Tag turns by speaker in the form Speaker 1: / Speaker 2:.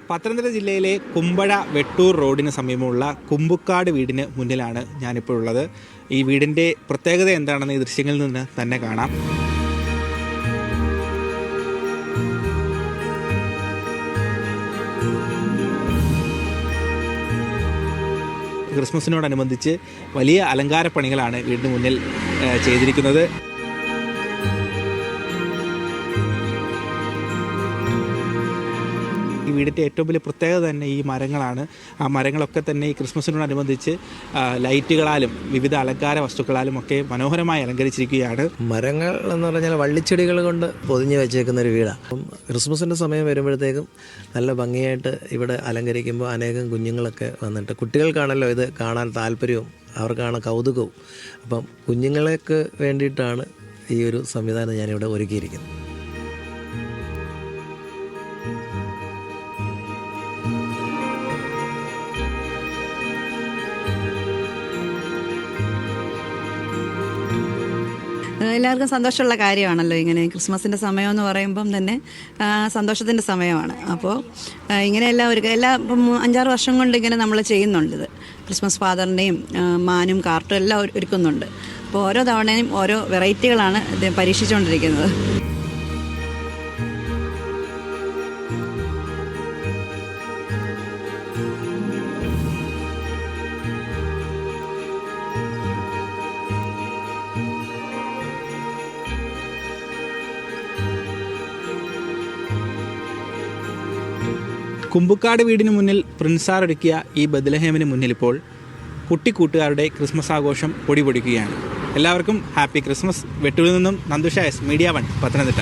Speaker 1: പത്തനംതിട്ട ജില്ലയിലെ കുമ്പഴ വെട്ടൂർ റോഡിന് സമീപമുള്ള കുമ്പുക്കാട് വീടിന് മുന്നിലാണ് ഞാനിപ്പോൾ ഉള്ളത്. ഈ വീടിൻ്റെ പ്രത്യേകത എന്താണെന്ന് ഈ ദൃശ്യങ്ങളിൽ നിന്ന് തന്നെ കാണാം. ക്രിസ്മസിനോടനുബന്ധിച്ച് വലിയ അലങ്കാര പണികളാണ് വീടിന് മുന്നിൽ ചെയ്തിരിക്കുന്നത്. ഈ വീടിൻ്റെ ഏറ്റവും വലിയ പ്രത്യേകത തന്നെ ഈ മരങ്ങളാണ്. ആ മരങ്ങളൊക്കെ തന്നെ ഈ ക്രിസ്മസിനോടനുബന്ധിച്ച് ലൈറ്റുകളാലും വിവിധ അലങ്കാര വസ്തുക്കളാലും ഒക്കെ മനോഹരമായി അലങ്കരിച്ചിരിക്കുകയാണ്.
Speaker 2: മരങ്ങൾ എന്ന് പറഞ്ഞാൽ വള്ളിച്ചെടികൾ കൊണ്ട് പൊതിഞ്ഞ് വെച്ചേക്കുന്ന ഒരു വീടാണ്. അപ്പം ക്രിസ്മസിൻ്റെ സമയം വരുമ്പോഴത്തേക്കും നല്ല ഭംഗിയായിട്ട് ഇവിടെ അലങ്കരിക്കുമ്പോൾ അനേകം കുഞ്ഞുങ്ങളൊക്കെ വന്നിട്ട്, കുട്ടികൾക്കാണല്ലോ ഇത് കാണാൻ താല്പര്യവും അവർക്കാണ് കൗതുകവും. അപ്പം കുഞ്ഞുങ്ങൾക്ക് വേണ്ടിയിട്ടാണ് ഈ ഒരു സംവിധാനം ഞാനിവിടെ ഒരുക്കിയിരിക്കുന്നത്.
Speaker 3: എല്ലാവർക്കും സന്തോഷമുള്ള കാര്യമാണല്ലോ ഇങ്ങനെ ക്രിസ്മസിൻ്റെ സമയമെന്ന് പറയുമ്പം തന്നെ സന്തോഷത്തിൻ്റെ സമയമാണ്. അപ്പോൾ ഇങ്ങനെയെല്ലാം ഇപ്പം 5-6 വർഷം കൊണ്ട് ഇങ്ങനെ നമ്മൾ ചെയ്യുന്നുണ്ട്. ഇത് ക്രിസ്മസ് ഫാദറിൻ്റെയും മാനും കാർട്ടും എല്ലാം ഒരുക്കുന്നുണ്ട്. അപ്പോൾ ഓരോ തവണയും ഓരോ വെറൈറ്റികളാണ് ഇത് പരീക്ഷിച്ചുകൊണ്ടിരിക്കുന്നത്.
Speaker 1: കുമ്പുക്കാട് വീടിന് മുന്നിൽ പ്രിൻസാർ ഒരുക്കിയ ഈ ബത്ലഹേമിന് മുന്നിൽ ഇപ്പോൾ കുട്ടിക്കൂട്ടുകാരുടെ ക്രിസ്മസ് ആഘോഷം പൊടിപൊടിക്കുകയാണ്. എല്ലാവർക്കും ഹാപ്പി ക്രിസ്മസ്. വെട്ടൂരിൽ നിന്നും നന്ദുഷ എസ്, മീഡിയ 1, പത്തനംതിട്ട.